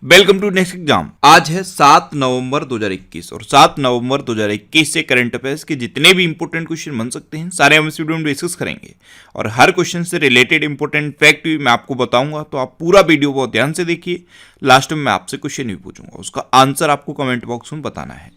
Welcome to next exam. आज है 7 नवंबर 2021 और 7 नवंबर 2021 से करंट अफेयर्स के जितने भी इंपॉर्टेंट क्वेश्चन बन सकते हैं सारे हम इस वीडियो में डिस्कस करेंगे और हर क्वेश्चन से रिलेटेड इंपॉर्टेंट फैक्ट भी मैं आपको बताऊंगा, तो आप पूरा वीडियो बहुत ध्यान से देखिए। लास्ट में मैं आपसे क्वेश्चन भी पूछूंगा, उसका आंसर आपको कमेंट बॉक्स में बताना है।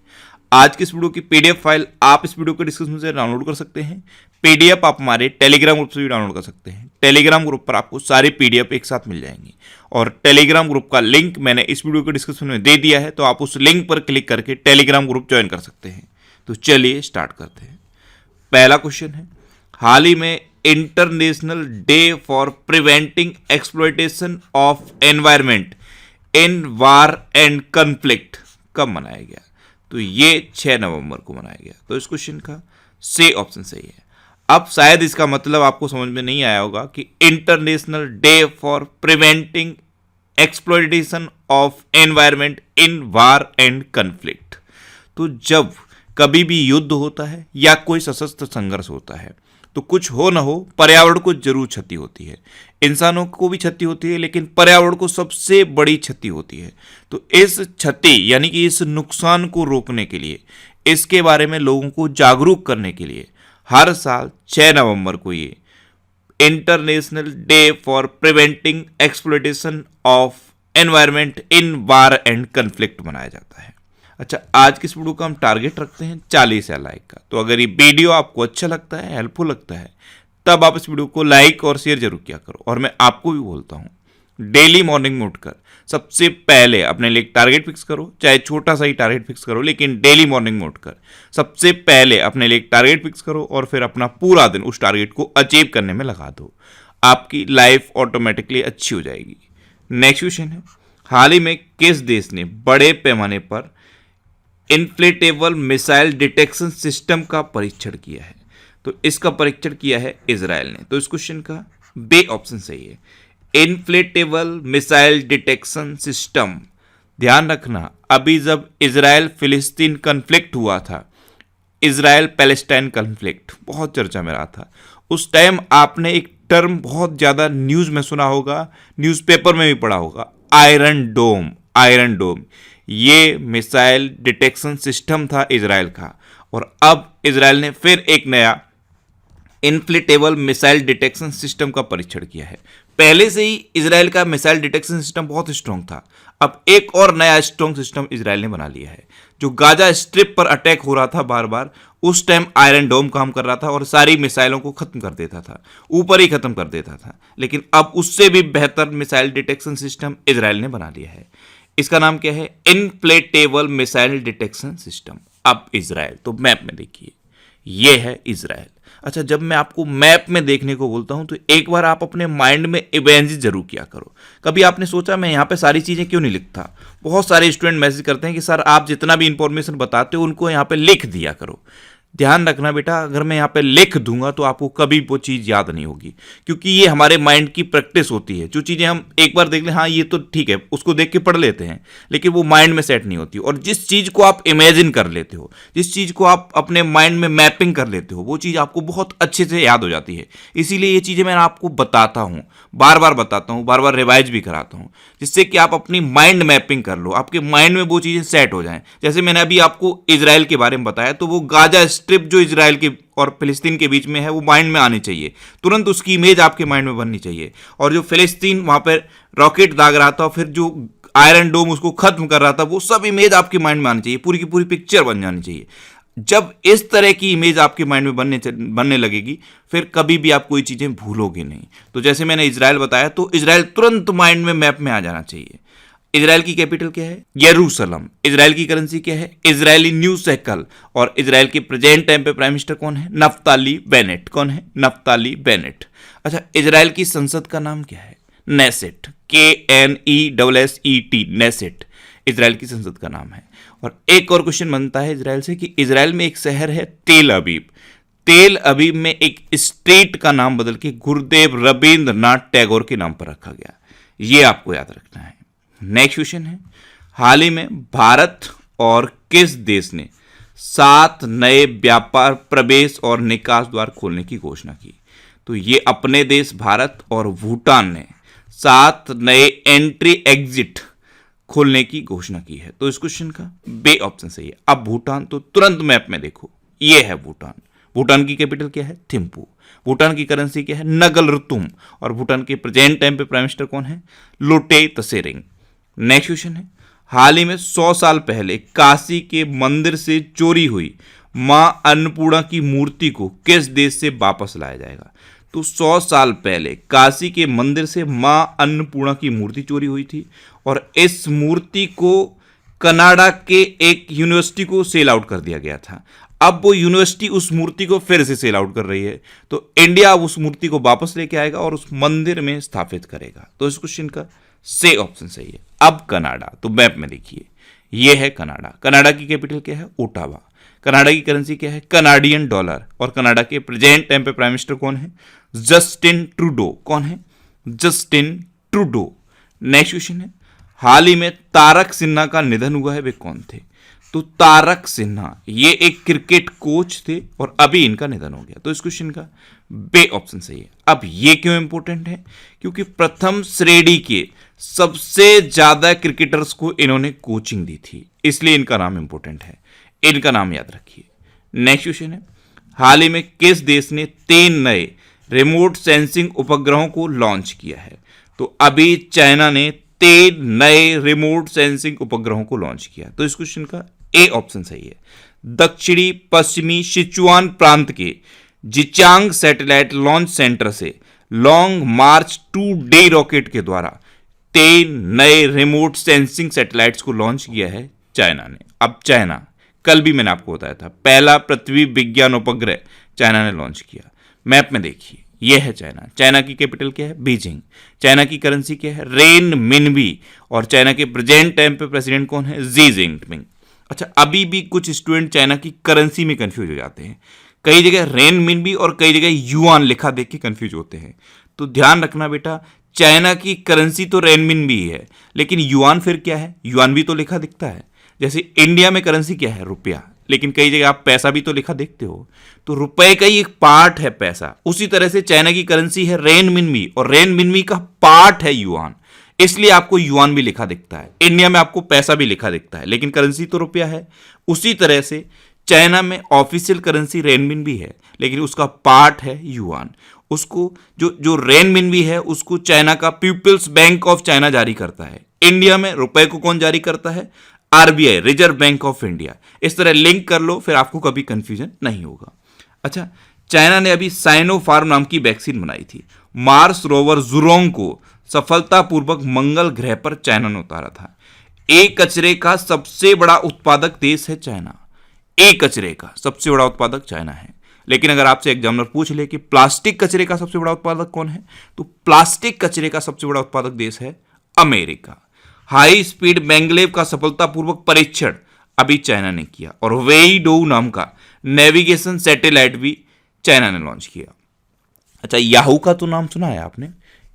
आज की इस वीडियो की पीडीएफ फाइल आप इस वीडियो के डिस्क्रिप्शन से डाउनलोड कर सकते हैं। पीडीएफ आप हमारे टेलीग्राम ग्रुप से भी डाउनलोड कर सकते हैं। टेलीग्राम ग्रुप पर आपको सारी पीडीएफ एक साथ मिल जाएंगी और टेलीग्राम ग्रुप का लिंक मैंने इस वीडियो के डिस्क्रिप्शन में दे दिया है, तो आप उस लिंक पर क्लिक करके टेलीग्राम ग्रुप ज्वाइन कर सकते हैं। तो चलिए स्टार्ट करते हैं। पहला क्वेश्चन है, हाल ही में international day for preventing exploitation of environment in war and conflict कब मनाया गया? तो ये 6 नवंबर को मनाया गया। तो इस क्वेश्चन का सी ऑप्शन सही है। अब शायद इसका मतलब आपको समझ में नहीं आया होगा कि international day for preventing exploitation of environment in war and conflict. तो जब कभी भी युद्ध होता है या कोई सशस्त्र संघर्ष होता है तो कुछ हो न हो पर्यावरण को जरूर क्षति होती है, इंसानों को भी क्षति होती है, लेकिन पर्यावरण को सबसे बड़ी क्षति होती है। तो इस क्षति यानी कि इस नुकसान को रोकने के लिए, इसके बारे में लोगों को जागरूक करने के लिए हर साल 6 नवंबर को ये international day for preventing exploitation of environment in war and conflict मनाया जाता है। अच्छा, आज की इस वीडियो का हम टारगेट रखते हैं 40 या लाइक का। तो अगर ये वीडियो आपको अच्छा लगता है, हेल्पफुल लगता है, तब आप इस वीडियो को लाइक और शेयर जरूर किया करो। और मैं आपको भी बोलता हूँ, डेली मॉर्निंग में उठकर सबसे पहले अपने लिए एक टारगेट फिक्स करो, चाहे छोटा सा ही टारगेट फिक्स करो, लेकिन डेली मॉर्निंग में उठकर सबसे पहले अपने लिए एक टारगेट फिक्स करो और फिर अपना पूरा दिन उस टारगेट को अचीव करने में लगा दो। आपकी लाइफ ऑटोमेटिकली अच्छी हो जाएगी। नेक्स्ट क्वेश्चन है, हाल ही में किस देश ने बड़े पैमाने पर इन्फ्लेटेबल मिसाइल डिटेक्शन सिस्टम का परीक्षण किया है? तो इसका परीक्षण किया है इजराइल ने। तो इस क्वेश्चन का बी ऑप्शन सही है। इन्फ्लेटेबल मिसाइल डिटेक्शन सिस्टम, ध्यान रखना, अभी जब इजराइल फिलिस्तीन कन्फ्लिक्ट हुआ था, इजराइल पैलेस्टाइन कन्फ्लिक्ट बहुत चर्चा में रहा था, उस टाइम आपने एक टर्म बहुत ज़्यादा न्यूज़ में सुना होगा, न्यूज़पेपर में भी पढ़ा होगा, आयरन डोम। आयरन डोम ये मिसाइल डिटेक्शन सिस्टम था इजराइल का, और अब इजराइल ने फिर एक नया इन्फ्लेटेबल मिसाइल डिटेक्शन सिस्टम का परीक्षण किया है। पहले से ही इजराइल का मिसाइल डिटेक्शन सिस्टम बहुत स्ट्रॉन्ग था, अब एक और नया स्ट्रॉन्ग सिस्टम इजराइल ने बना लिया है। जो गाजा स्ट्रिप पर अटैक हो रहा था बार बार, उस टाइम आयरन डोम काम कर रहा था और सारी मिसाइलों को खत्म कर देता था, ऊपर ही खत्म कर देता था, लेकिन अब उससे भी बेहतर मिसाइल डिटेक्शन सिस्टम इजराइल ने बना लिया है। इसका नाम क्या है? Inflatable missile detection system. अब इजराइल, तो मैप में देखिए, ये है इजराइल। अच्छा, जब मैं आपको मैप में देखने को बोलता हूं तो एक बार आप अपने माइंड में इमेजिन जरूर किया करो। कभी आपने सोचा मैं यहाँ पे सारी चीजें क्यों नहीं लिखता? बहुत सारे स्टूडेंट मैसेज करते हैं कि सर आप जितना भी इंफॉर्मेशन बताते हो उनको यहाँ पे लिख दिया करो। ध्यान रखना बेटा, अगर मैं यहाँ पे लिख दूंगा तो आपको कभी वो चीज़ याद नहीं होगी, क्योंकि ये हमारे माइंड की प्रैक्टिस होती है। जो चीज़ें हम एक बार देख लें, हाँ ये तो ठीक है, उसको देख के पढ़ लेते हैं, लेकिन वो माइंड में सेट नहीं होती। और जिस चीज़ को आप इमेजिन कर लेते हो, जिस चीज़ को आप अपने माइंड में मैपिंग कर लेते हो, वो चीज़ आपको बहुत अच्छे से याद हो जाती है। इसीलिए ये चीज़ें मैं आपको बताता हूँ, बार बार बताता हूँ, बार बार रिवाइज भी कराता हूँ, जिससे कि आप अपनी माइंड मैपिंग कर लो, आपके माइंड में वो चीज़ें सेट हो जाएं। जैसे मैंने अभी आपको इजराइल के बारे में बताया, तो वो गाजा स्ट्रिप जो इजराइल और फिलिस्तीन के बीच में है, वो माइंड में आनी चाहिए, तुरंत उसकी इमेज आपके माइंड में बननी चाहिए। और जो फिलिस्तीन वहां पर रॉकेट दाग रहा था, फिर जो आयरन डोम उसको खत्म कर रहा था, वो सब इमेज आपके माइंड में आनी चाहिए, पूरी की पूरी पिक्चर बन जानी चाहिए। जब इस तरह की इमेज आपके माइंड में बनने लगेगी, फिर कभी भी आप कोई चीजें भूलोगे नहीं। तो जैसे मैंने इजराइल बताया, तो इजराइल तुरंत माइंड में मैप में आ जाना चाहिए। इजराइल की कैपिटल क्या है? यरूशलेम। इजराइल की करेंसी क्या है? Israeli new shackle. और इजराइल के प्रेजेंट टाइम पे प्राइम मिनिस्टर कौन है? Naftali Bennett. कौन है? Naftali Bennett. अच्छा, इजराइल की संसद का नाम क्या है? नेसेट। KNESSET, नेसेट इजराइल की संसद का नाम है। और एक और क्वेश्चन बनता है इजराइल से कि इजराइल में एक शहर है तेल अवीव। तेल अवीव में एक स्ट्रीट का नाम बदल के गुरुदेव रविंद्रनाथ टैगोर के नाम पर रखा गया। ये आपको याद रखना है। नेक्स्ट क्वेश्चन है, हाल ही में भारत और किस देश ने 7 नए व्यापार प्रवेश और निकास द्वार खोलने की घोषणा की? तो ये अपने देश भारत और भूटान ने 7 नए एंट्री एग्जिट खोलने की घोषणा की है? तो इस क्वेश्चन का बे ऑप्शन सही है। अब भूटान, तो तुरंत मैप में देखो, ये है भूटान। भूटान की कैपिटल क्या है? थिम्पू। भूटान की करेंसी क्या है? नगलरतुम। और भूटान के प्रेजेंट टाइम पे प्राइम मिनिस्टर कौन है? लोटे तसेरिंग। नेक्स्ट क्वेश्चन है, हाल ही में 100 साल पहले काशी के मंदिर से चोरी हुई मां अन्नपूर्णा की मूर्ति को किस देश से वापस लाया जाएगा? तो 100 साल पहले काशी के मंदिर से मां अन्नपूर्णा की मूर्ति चोरी हुई थी और इस मूर्ति को कनाडा के एक यूनिवर्सिटी को सेल आउट कर दिया गया था। अब वो यूनिवर्सिटी उस मूर्ति को फिर से सेल आउट कर रही है, तो इंडिया उस मूर्ति को वापस लेके आएगा और उस मंदिर में स्थापित करेगा। तो इस क्वेश्चन का से ऑप्शन सही है। अब कनाडा, तो मैप में देखिए, ये है कनाडा। कनाडा की कैपिटल क्या है? ओटावा। कनाडा की करेंसी क्या है? Canadian dollar. और कनाडा के प्रेजेंट टाइम पे प्राइम मिनिस्टर कौन है? Justin Trudeau. कौन है? Justin Trudeau. नेक्स्ट क्वेश्चन है, हाल ही में तारक सिन्हा का निधन हुआ है, वे कौन थे? तो तारक सिन्हा ये एक क्रिकेट कोच थे और अभी इनका निधन हो गया। तो इस क्वेश्चन का बे ऑप्शन सही है। अब ये क्यों इंपॉर्टेंट है? क्योंकि प्रथम श्रेणी के सबसे ज्यादा क्रिकेटर्स को इन्होंने कोचिंग दी थी, इसलिए इनका नाम इंपॉर्टेंट है। इनका नाम याद रखिए। नेक्स्ट क्वेश्चन है, हाल ही में किस देश ने 3 नए रिमोट सेंसिंग उपग्रहों को लॉन्च किया है? तो अभी चाइना ने 3 नए रिमोट सेंसिंग उपग्रहों को लॉन्च किया। तो इस क्वेश्चन का ए ऑप्शन सही है। दक्षिणी पश्चिमी सिचुआन प्रांत के जिचांग सैटेलाइट लॉन्च सेंटर से लॉन्ग मार्च 2 डे रॉकेट के द्वारा 3 नए रिमोट सेंसिंग सैटेलाइट्स को लॉन्च किया है चाइना ने। अब चाइना, कल भी मैंने आपको बताया था, पहला पृथ्वी विज्ञान उपग्रह चाइना ने लॉन्च किया। मैप में देखिए, यह है चाइना। चाइना की कैपिटल क्या है? बीजिंग। चाइना की करेंसी क्या है? रेन मिनबी। और चाइना के प्रेजेंट टाइम पे प्रेसिडेंट कौन है? Xi Jinping. अच्छा, अभी भी कुछ स्टूडेंट चाइना की करेंसी में कंफ्यूज हो जाते हैं। कई जगह रेन मिनबी और कई जगह युआन लिखा देख के कंफ्यूज होते हैं। तो ध्यान रखना बेटा, चाइना की करेंसी तो रेन मिनबी है, लेकिन युआन फिर क्या है? युआन भी तो लिखा दिखता है। जैसे इंडिया में करेंसी क्या है? रुपया, लेकिन कई जगह आप पैसा भी तो लिखा देखते हो, तो रुपए का ही एक पार्ट है पैसा। उसी तरह से चाइना की करेंसी है रेन मिनबी और रेन मिनबी का पार्ट है युआन, इसलिए आपको युआन भी लिखा दिखता है। इंडिया में आपको पैसा भी लिखा दिखता है, लेकिन करेंसी तो रुपया है। उसी तरह से चाइना में ऑफिशियल करेंसी रेनमिनबी है, लेकिन उसका पार्ट है युआन। उसको जो रेनमिनबी है उसको चाइना का पीपल्स बैंक ऑफ चाइना जारी करता है। इंडिया में रुपए को कौन जारी करता है? RBI, reserve bank of India. इस तरह लिंक कर लो, फिर आपको कभी कंफ्यूजन नहीं होगा। अच्छा, चाइना ने अभी साइनोफार्म नाम की वैक्सीन बनाई थी। मार्स रोवर जुरोंग को सफलतापूर्वक मंगल ग्रह पर चाइना ने उतारा था। एक कचरे का सबसे बड़ा उत्पादक देश है चाइना। एक कचरे का सबसे बड़ा उत्पादक चाइना है। लेकिन अगर आपसे एग्जामिनर पूछ ले कि प्लास्टिक कचरे का सबसे बड़ा उत्पादक कौन है, तो प्लास्टिक कचरे का सबसे बड़ा उत्पादक देश है अमेरिका। हाई स्पीड मैंगलेव का सफलतापूर्वक परीक्षण अभी चाइना ने किया और वेईडोउ नाम का नेविगेशन सैटेलाइट भी चाइना ने लॉन्च किया। अच्छा, याहू का तो नाम सुना है आपने?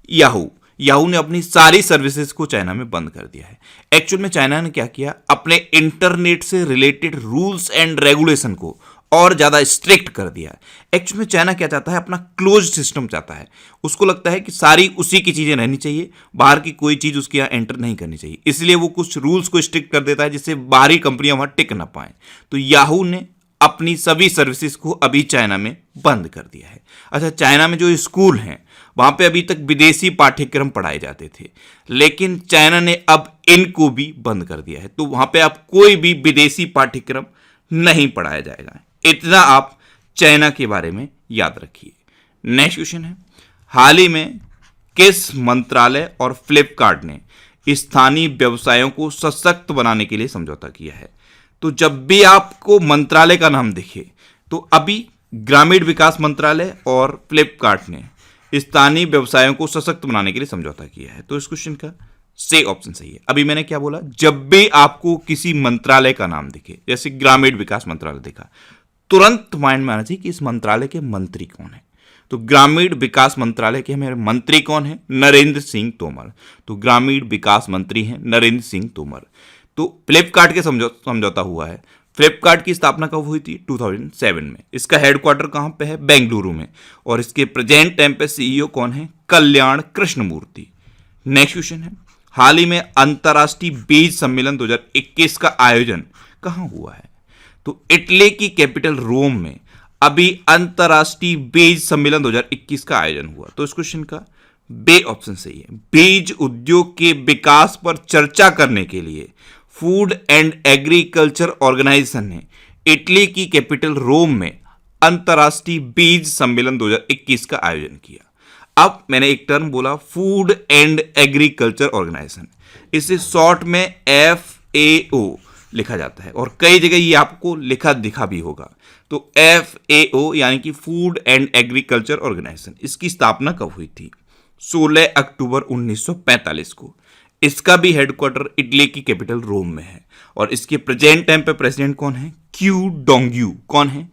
याहू ने अपनी सारी सर्विसेज को चाइना में बंद कर दिया है। एक्चुअल में चाइना ने क्या किया, अपने इंटरनेट से रिलेटेड रूल्स एंड रेगुलेशन को और ज्यादा स्ट्रिक्ट कर दिया है। एक्चुअल में चाइना क्या चाहता है, अपना क्लोज सिस्टम चाहता है। उसको लगता है कि सारी उसी की चीजें रहनी चाहिए, बाहर की कोई चीज उसके यहाँ एंटर नहीं करनी चाहिए। इसलिए वो कुछ रूल्स को स्ट्रिक्ट कर देता है जिससे बाहरी कंपनियां वहां टिक ना पाए। तो याहू ने अपनी सभी सर्विसेज को अभी चाइना में बंद कर दिया है। अच्छा, चाइना में जो स्कूल हैं वहां पे अभी तक विदेशी पाठ्यक्रम पढ़ाए जाते थे, लेकिन चाइना ने अब इनको भी बंद कर दिया है। तो वहां पे अब कोई भी विदेशी पाठ्यक्रम नहीं पढ़ाया जाएगा। इतना आप चाइना के बारे में याद रखिए। नेक्स्ट क्वेश्चन है, हाल ही में किस मंत्रालय और फ्लिपकार्ट ने स्थानीय व्यवसायों को सशक्त बनाने के लिए समझौता किया है? तो जब भी आपको मंत्रालय का नाम दिखे तो अभी ग्रामीण विकास मंत्रालय और फ्लिपकार्ट ने स्थानीय व्यवसायों को सशक्त बनाने के लिए समझौता किया है। तो इस क्वेश्चन का से ऑप्शन सही है। अभी मैंने क्या बोला, जब भी आपको किसी मंत्रालय का नाम दिखे, जैसे ग्रामीण विकास मंत्रालय दिखा, तुरंत माइंड में आना चाहिए कि इस मंत्रालय के मंत्री कौन है। तो ग्रामीण विकास मंत्रालय के मेरे मंत्री कौन है? नरेंद्र सिंह तोमर। तो ग्रामीण विकास मंत्री हैं नरेंद्र सिंह तोमर। तो फ्लिपकार्ट के समझौता हुआ है। फ्लिपकार्ट की स्थापना कब हुई थी? 2007 में। इसका हेडक्वार्टर कहां पे है? बेंगलुरु में। और इसके प्रेजेंट टाइम पे सीईओ कौन है? कल्याण कृष्णमूर्ति। नेक्स्ट क्वेश्चन है, हाल ही में अंतर्राष्ट्रीय बीज सम्मेलन 2021 का आयोजन कहाँ हुआ है? तो इटली की कैपिटल रोम में अभी अंतर्राष्ट्रीय बीज सम्मेलन 2021 का आयोजन हुआ। तो इस क्वेश्चन का बे ऑप्शन सही है। बीज उद्योग के विकास पर चर्चा करने के लिए फूड एंड एग्रीकल्चर ऑर्गेनाइजेशन ने इटली की कैपिटल रोम में अंतर्राष्ट्रीय बीज सम्मेलन 2021 का आयोजन किया। अब मैंने एक टर्म बोला, फूड एंड एग्रीकल्चर ऑर्गेनाइजेशन, इसे शॉर्ट में FAO लिखा जाता है और कई जगह ये आपको लिखा दिखा भी होगा। तो FAO यानी कि फूड एंड एग्रीकल्चर ऑर्गेनाइजेशन, इसकी स्थापना कब हुई थी? 16 अक्टूबर 1945 को। इसका भी हेडक्वार्टर इटली की कैपिटल रोम में है और इसके प्रेजेंट टाइम पे प्रेसिडेंट कौन है? Q Dongyu. कौन है?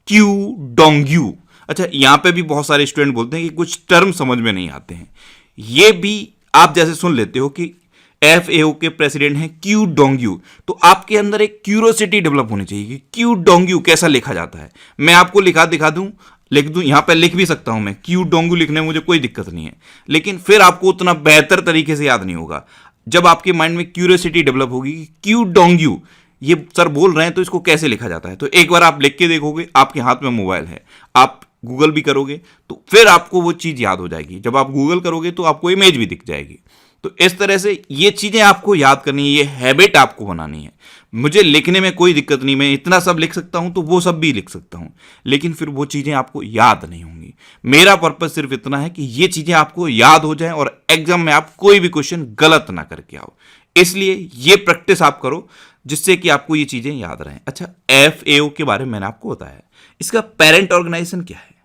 Q Dongyu. अच्छा, यहां पे भी बहुत सारे स्टूडेंट बोलते हैं कि कुछ टर्म समझ में नहीं आते हैं। ये भी आप जैसे सुन लेते हो कि FAO के प्रेसिडेंट हैं क्यू डोंग्यू, तो आपके अंदर एक क्यूरोसिटी डेवलप होनी चाहिए कि क्यू डोंग्यू कैसा लिखा जाता है। मैं आपको लिख दूं, यहां पे लिख भी सकता हूं मैं, क्यू डोंग्यू लिखने में मुझे कोई दिक्कत नहीं है, लेकिन फिर आपको उतना बेहतर तरीके से याद नहीं होगा। जब आपके माइंड में क्यूरियोसिटी डेवलप होगी कि क्यू डोंग्यू ये सर बोल रहे हैं तो इसको कैसे लिखा जाता है, तो एक बार आप लिख के देखोगे, आपके हाथ में मोबाइल है, आप गूगल भी करोगे तो फिर आपको वो चीज याद हो जाएगी। जब आप गूगल करोगे तो आपको इमेज भी दिख जाएगी। तो इस तरह से ये चीजें आपको याद करनी है, ये हैबिट आपको बनानी है। मुझे लिखने में कोई दिक्कत नहीं, मैं इतना सब लिख सकता हूं तो वो सब भी लिख सकता हूं, लेकिन फिर वो चीजें आपको याद नहीं होंगी। मेरा पर्पस सिर्फ इतना है कि ये चीजें आपको याद हो जाएं और एग्जाम में आप कोई भी क्वेश्चन गलत ना करके आओ। इसलिए ये प्रैक्टिस आप करो जिससे कि आपको ये चीजें याद रहें। अच्छा, FAO के बारे में मैंने आपको बताया, इसका पेरेंट ऑर्गेनाइजेशन क्या है?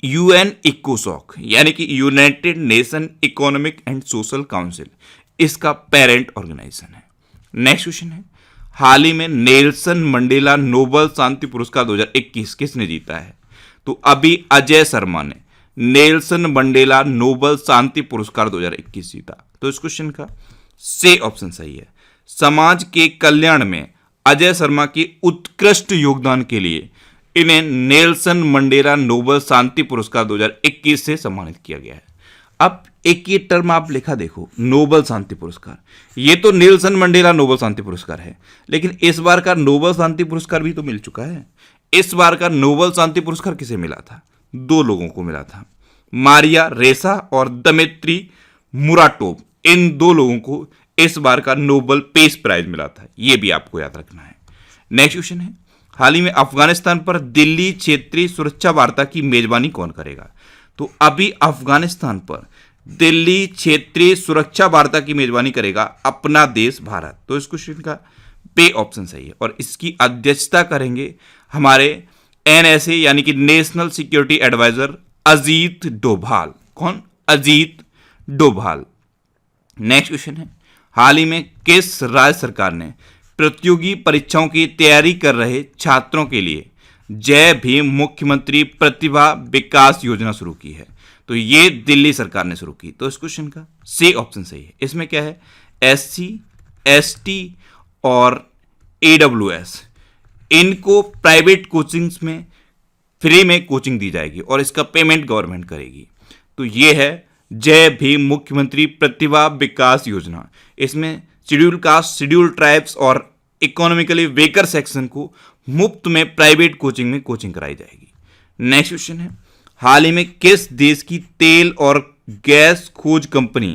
UN इकोसॉक यानी कि United nation economic and social council, इसका पेरेंट ऑर्गेनाइजेशन है। नेक्स्ट क्वेश्चन है, हाल ही में नेल्सन मंडेला नोबेल शांति पुरस्कार 2021 किसने जीता है? तो अभी अजय शर्मा ने नेल्सन मंडेला नोबेल शांति पुरस्कार 2021 जीता। तो इस क्वेश्चन का से ऑप्शन सही है। समाज के कल्याण में अजय शर्मा के उत्कृष्ट योगदान के लिए इन्हें नेल्सन मंडेला नोबेल शांति पुरस्कार 2021 से सम्मानित किया गया है। अब एक ये टर्म आप लिखा देखो, नोबेल शांति पुरस्कार, ये तो नेल्सन मंडेला नोबेल शांति पुरस्कार है, लेकिन इस बार का नोबेल शांति पुरस्कार भी तो मिल चुका है। इस बार का नोबेल शांति पुरस्कार किसे मिला था? 2 लोगों को मिला था, मारिया रेसा और दमित्री मुराटोव। इन 2 लोगों को इस बार का नोबेल पीस प्राइज मिला था, ये भी आपको याद रखना है। नेक्स्ट क्वेश्चन है, हाल ही में अफगानिस्तान पर दिल्ली क्षेत्रीय सुरक्षा वार्ता की मेजबानी कौन करेगा? तो अभी अफगानिस्तान पर दिल्ली क्षेत्रीय सुरक्षा वार्ता की मेजबानी करेगा अपना देश भारत। तो इस क्वेश्चन का बे ऑप्शन सही है और इसकी अध्यक्षता करेंगे हमारे NSA यानी कि national security adviser Ajit Doval. कौन? अजीत डोभाल। नेक्स्ट क्वेश्चन है, हाल ही में किस राज्य सरकार ने प्रतियोगी परीक्षाओं की तैयारी कर रहे छात्रों के लिए जय भीम मुख्यमंत्री प्रतिभा विकास योजना शुरू की है? तो ये दिल्ली सरकार ने शुरू की। तो इस क्वेश्चन का सी ऑप्शन सही है। इसमें क्या है? SC, ST और AWS, इनको प्राइवेट कोचिंग्स में फ्री में कोचिंग दी जाएगी और इसका पेमेंट गवर्नमेंट करेगी। तो ये है जय भीम मुख्यमंत्री प्रतिभा विकास योजना। इसमें शेड्यूल कास्ट, शेड्यूल ट्राइब्स और इकोनॉमिकली वेकर सेक्शन को मुफ्त में प्राइवेट कोचिंग में कोचिंग कराई जाएगी। नेक्स्ट क्वेश्चन है, हाल ही में किस देश की तेल और गैस खोज कंपनी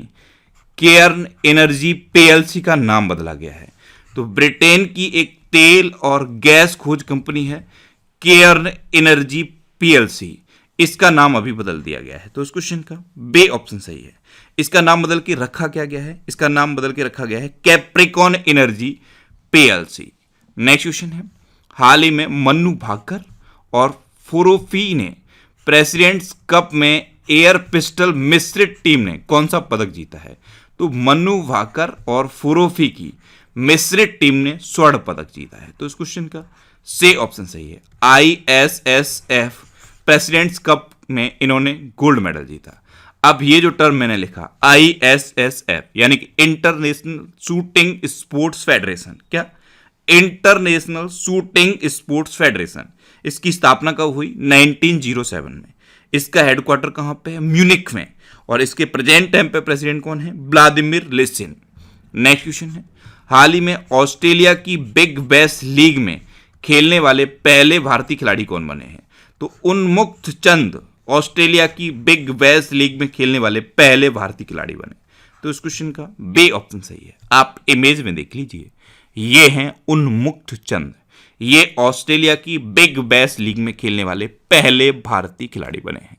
केयर्न एनर्जी PLC का नाम बदला गया है? तो ब्रिटेन की एक तेल और गैस खोज कंपनी है केयर्न एनर्जी PLC, इसका नाम अभी बदल दिया गया है। तो इस क्वेश्चन का बे ऑप्शन सही है। इसका नाम बदल के रखा क्या गया है? इसका नाम बदल के रखा गया है Capricorn energy PLC। Next question है, हाल ही में मन्नू भाकर और फुरोफी ने प्रेसिडेंट्स कप में एयर पिस्टल मिश्रित टीम ने कौन सा पदक जीता है? तो मन्नू भाकर और फुरोफी की मिश्रित टीम ने स्वर्ण पदक जीता है। तो इस क्वेश्चन का से ऑप्शन सही है। ISSF प्रेसिडेंट्स कप में इन्होंने गोल्ड मेडल जीता। अब ये जो टर्म मैंने लिखा ISSF यानी कि इंटरनेशनल शूटिंग स्पोर्ट्स फेडरेशन, क्या? इंटरनेशनल शूटिंग स्पोर्ट्स फेडरेशन, इसकी स्थापना कब हुई? 1907 में। इसका हेडक्वार्टर कहाँ पे है? म्यूनिक में। और इसके प्रेजेंट टाइम पे प्रेसिडेंट कौन है? व्लादिमीर लेसिन। नेक्स्ट क्वेश्चन है, हाल ही में ऑस्ट्रेलिया की बिग बैश लीग में खेलने वाले पहले भारतीय खिलाड़ी कौन बने हैं? तो उन्मुक्त चंद ऑस्ट्रेलिया की बिग बैश लीग में खेलने वाले पहले भारतीय खिलाड़ी बने। तो इस क्वेश्चन का बी ऑप्शन सही है। आप इमेज में देख लीजिए, ये हैं उन्मुक्त चंद, ये ऑस्ट्रेलिया की बिग बैश लीग में खेलने वाले पहले भारतीय खिलाड़ी बने हैं।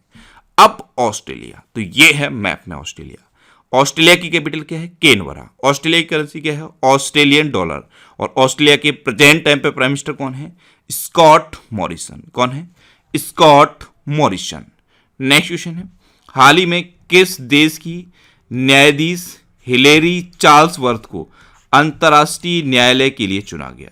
अब ऑस्ट्रेलिया, तो ये है मैप में ऑस्ट्रेलिया। ऑस्ट्रेलिया की कैपिटल क्या है? कैनबरा। ऑस्ट्रेलिया की करेंसी क्या है? Australian dollar. और ऑस्ट्रेलिया के प्रेजेंट टाइम पे प्राइम मिनिस्टर कौन है? Scott Morrison. कौन है? Scott Morrison. नेक्स्ट क्वेश्चन है, हाल ही में किस देश की न्यायाधीश हिलेरी चार्ल्सवर्थ को अंतर्राष्ट्रीय न्यायालय के लिए चुना गया?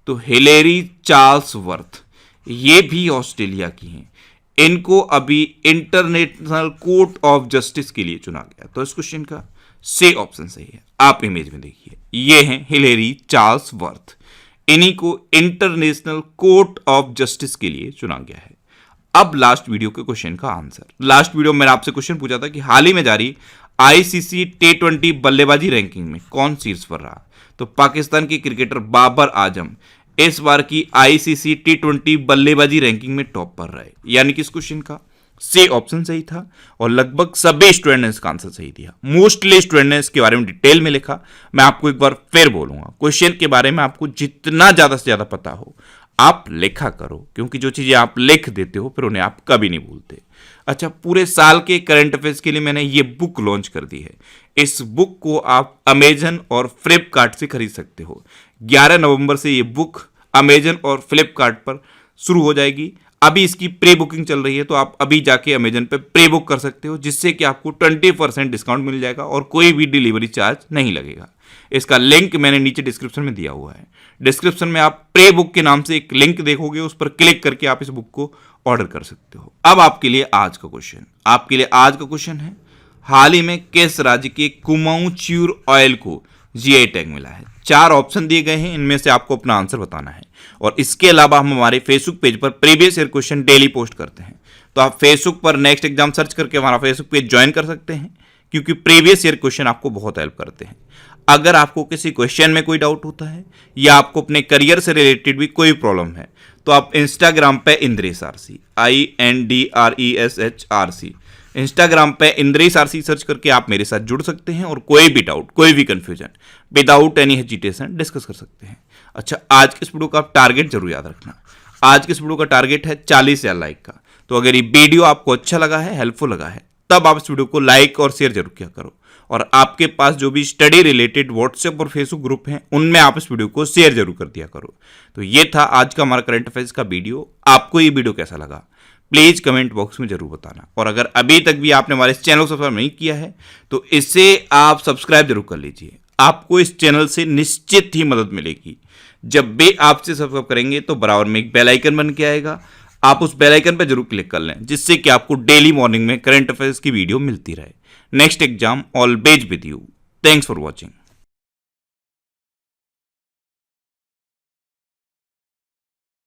तो हिलेरी चार्ल्सवर्थ ये भी ऑस्ट्रेलिया की हैं, इनको अभी इंटरनेशनल कोर्ट ऑफ जस्टिस के लिए चुना गया। तो इस क्वेश्चन का सी ऑप्शन सही है। आप इमेज में देखिए, ये हैं हिलेरी चार्ल्सवर्थ, इन्हीं को इंटरनेशनल कोर्ट ऑफ जस्टिस के लिए चुना गया है। अब लास्ट वीडियो के क्वेश्चन का आंसर। लास्ट वीडियो में मैंने आपसे क्वेश्चन पूछा था कि हाल ही में जारी आईसीसी T20 बल्लेबाजी रैंकिंग में कौन शीर्ष पर रहा? तो पाकिस्तान के क्रिकेटर बाबर आजम इस बार की आईसीसी T20 बल्लेबाजी रैंकिंग में टॉप पर रहे। यानी कि इस क्वेश्चन का सी ऑप्शन सही था और लगभग सभी स्टूडेंट ने इसका आंसर सही दिया। मोस्टली स्टूडेंट ने इसके बारे में डिटेल में लिखा। मैं आपको एक बार फिर बोलूंगा, क्वेश्चन के बारे में आपको जितना ज्यादा से ज्यादा पता हो आप लिखा करो, क्योंकि जो चीजें आप लिख देते हो फिर उन्हें आप कभी नहीं भूलते। अच्छा, पूरे साल के करंट अफेयर्स के लिए मैंने ये बुक लॉन्च कर दी है। इस बुक को आप अमेजन और फ्लिपकार्ट से खरीद सकते हो। 11 नवंबर से ये बुक अमेजन और फ्लिपकार्ट पर शुरू हो जाएगी। अभी इसकी प्री बुकिंग चल रही है, तो आप अभी जाके अमेजन पे प्री बुक कर सकते हो, जिससे कि आपको 20% डिस्काउंट मिल जाएगा और कोई भी डिलीवरी चार्ज नहीं लगेगा। इसका लिंक मैंने नीचे डिस्क्रिप्शन में दिया हुआ है। डिस्क्रिप्शन में आप प्री बुक के नाम से एक लिंक देखोगे, उस पर क्लिक करके आप इस बुक को ऑर्डर कर सकते हो। अब आपके लिए आज का क्वेश्चन है, हाल ही में किस राज्य के कुमाऊं च्यूर ऑयल को जीआई टैग मिला है? 4 ऑप्शन दिए गए हैं, इनमें से आपको अपना आंसर बताना है। और इसके अलावा हम हमारे फेसबुक पेज पर previous year question daily post करते हैं, तो आप फेसबुक पर नेक्स्ट एग्जाम सर्च करके हमारा फेसबुक पेज ज्वाइन कर सकते हैं, क्योंकि प्रीवियस ईयर क्वेश्चन आपको बहुत हेल्प करते हैं। अगर आपको किसी क्वेश्चन में कोई डाउट होता है या आपको अपने करियर से रिलेटेड भी कोई प्रॉब्लम है, तो आप इंस्टाग्राम पे इंद्रेश आरसी INDRESHRC इंस्टाग्राम पे इंद्रेश आरसी सर्च करके आप मेरे साथ जुड़ सकते हैं और कोई भी डाउट, कोई भी confusion without any hesitation discuss कर सकते हैं। अच्छा, आज के इस वीडियो का आप टारगेट जरूर याद रखना। आज के इस वीडियो का टारगेट है 40,000 लाइक का। तो अगर ये वीडियो आपको अच्छा लगा है, हेल्पफुल लगा है, तब आप इस वीडियो को लाइक और शेयर जरूर किया करो। और आपके पास जो भी स्टडी रिलेटेड व्हाट्सएप और फेसबुक ग्रुप हैं, उनमें आप इस वीडियो को शेयर जरूर कर दिया करो। तो ये था आज का हमारा करंट अफेयर्स का वीडियो। आपको ये वीडियो कैसा लगा प्लीज कमेंट बॉक्स में जरूर बताना। और अगर अभी तक भी आपने हमारे चैनल को सब्सक्राइब नहीं किया है, तो इसे आप सब्सक्राइब जरूर कर लीजिए। आपको इस चैनल से निश्चित ही मदद मिलेगी। जब भी आपसे सब्सक्राइब करेंगे तो बराबर में एक बेल आइकन बन के आएगा, आप उस बेल आइकन पर जरूर क्लिक कर लें, जिससे कि आपको डेली मॉर्निंग में करंट अफेयर्स की वीडियो मिलती रहे। Next exam always with you. Thanks for watching.